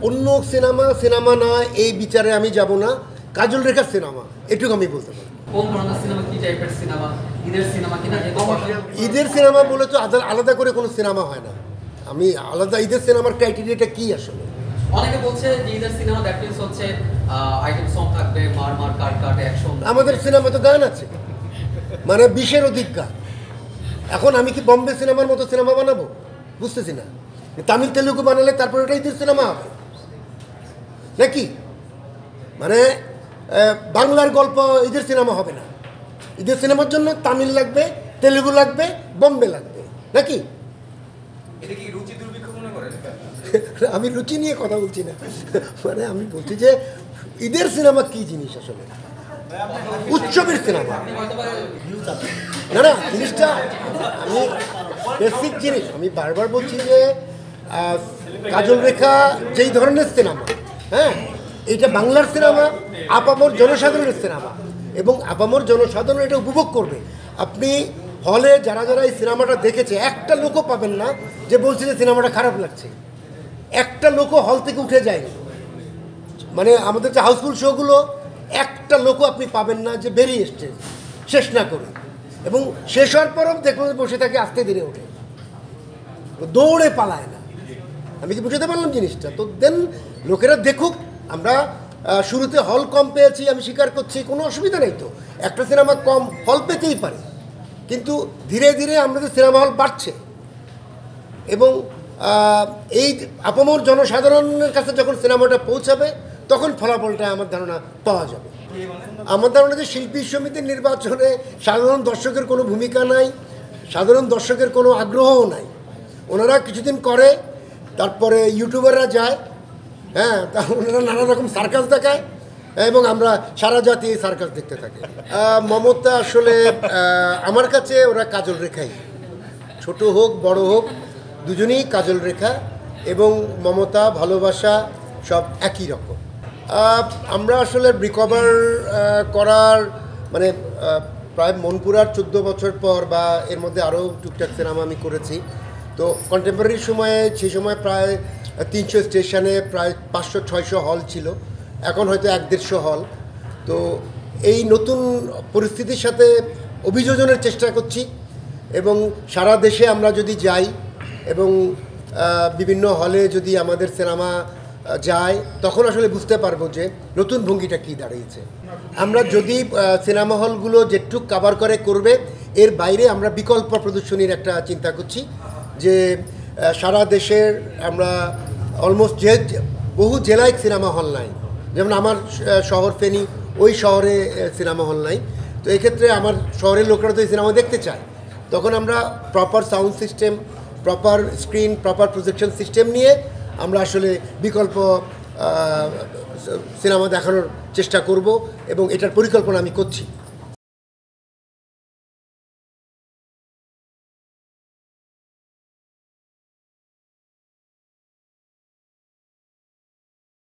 অন্য সিনেমা না এই বিচারে আমি যাব না। কাজল রেখার সিনেমা এটুকু আমি বলতে পারি। কোন ধরনের সিনেমা, কি টাইপের সিনেমা? ঈদের সিনেমা কিনা? ঈদের সিনেমা বলে তো আলাদা করে কোনো সিনেমা হয় না। আমি আলাদা ঈদের সিনেমার ক্রাইটেরিয়াটা কি আসলে? অনেকে বলছে যে ঈদের সিনেমা দ্যাট মিন্স হচ্ছে আইটেম সং থাকবে, মার কাট অ্যাকশন। আমাদের সিনেমা তো গান আছে, মানে 20-এর অধিক গান। এখন আমি কি বম্বে সিনেমার মতো সিনেমা বানাবো? বুঝতেছি না। তামিল তেলুগু বানালে তারপর এটা ঈদের সিনেমা হবে নাকি? মানে বাংলার গল্প ঈদের সিনেমা হবে না। ঈদের সিনেমার জন্য তামিল লাগবে, তেলুগু লাগবে, বম্বে লাগবে নাকি? এটা কি রুচি দুর্ভিক্ষ মনে করেন? আমি রুচি নিয়ে কথা বলছি না, মানে আমি বলছি যে ঈদের সিনেমা কি জিনিস আসলে, উৎসবের সিনেমা না না জিনিসটা। আমি বেসিক জিনিস আমি বারবার বলছি যে কাজল রেখা যেই ধরনের সিনেমা, হ্যাঁ, এটা বাংলার সিনেমা, আপামর জনসাধারণের সিনেমা, এবং আপামর জনসাধারণ এটা উপভোগ করবে। আপনি হলে যারা এই সিনেমাটা দেখেছে একটা লোকও পাবেন না যে বলছে যে সিনেমাটা খারাপ লাগছে। একটা লোকও হল থেকে উঠে যায়নি। মানে আমাদের যে হাউসফুল শোগুলো একটা লোকও আপনি পাবেন না যে বেরিয়ে এসছে শেষ না করে, এবং শেষ হওয়ার পরও দেখবেন বসে থাকে আস্তে ধীরে ওঠে, দৌড়ে পালায় না। আমি কি বুঝতে পারলাম জিনিসটা? তো দেন লোকেরা দেখুক। আমরা শুরুতে হল কম পেয়েছি, আমি স্বীকার করছি, কোনো অসুবিধা নেই। তো একটা সিনেমা কম হল পেতেই পারে, কিন্তু ধীরে ধীরে আমাদের সিনেমা হল বাড়ছে, এবং এই আপামর জনসাধারণের কাছে যখন সিনেমাটা পৌঁছাবে তখন ফলাফলটা আমার ধারণা পাওয়া যাবে। আমার ধারণা যে শিল্পী সমিতির নির্বাচনে সাধারণ দর্শকের কোনো ভূমিকা নাই, সাধারণ দর্শকের কোনো আগ্রহও নাই। ওনারা কিছুদিন করে, তারপরে ইউটিউবাররা যায়, হ্যাঁ, তা ওনারা নানা রকম সার্কাস দেখায়, এবং আমরা সারা জাতি এই সার্কাস দেখতে থাকি। মমতা আসলে আমার কাছে ওরা কাজল রেখাই, ছোট হোক বড় হোক দুজনেই কাজল রেখা, এবং মমতা ভালোবাসা সব একই রকম। আমরা আসলে রিকভার করার মানে প্রায় মনপুরার 14 বছর পর, বা এর মধ্যে আরও টুকটাক সিনেমা আমি করেছি। তো কন্টেম্পোরারি সময়ে সেই সময় প্রায় 300 স্টেশনে প্রায় 500-600 হল ছিল, এখন হয়তো 150 হল। তো এই নতুন পরিস্থিতির সাথে অভিযোজনের চেষ্টা করছি, এবং সারা দেশে আমরা যদি যাই এবং বিভিন্ন হলে যদি আমাদের সিনেমা যায়, তখন আসলে বুঝতে পারবো যে নতুন ভঙ্গিটা কী দাঁড়িয়েছে। আমরা যদি সিনেমা হলগুলো যেটুক কাভার করবে, এর বাইরে আমরা বিকল্প প্রদর্শনীর একটা চিন্তা করছি, যে সারা দেশের আমরা অলমোস্ট যে বহু জেলায় সিনেমা হল নাই, যেমন আমার শহর ফেনী, ওই শহরে সিনেমা হল নাই। তো এক্ষেত্রে আমার শহরের লোকেরা তো এই সিনেমা দেখতে চায়, তখন আমরা proper sound system, proper screen, proper projection system নিয়ে আমরা আসলে বিকল্প সিনেমা দেখানোর চেষ্টা করব, এবং এটার পরিকল্পনা আমি করছি।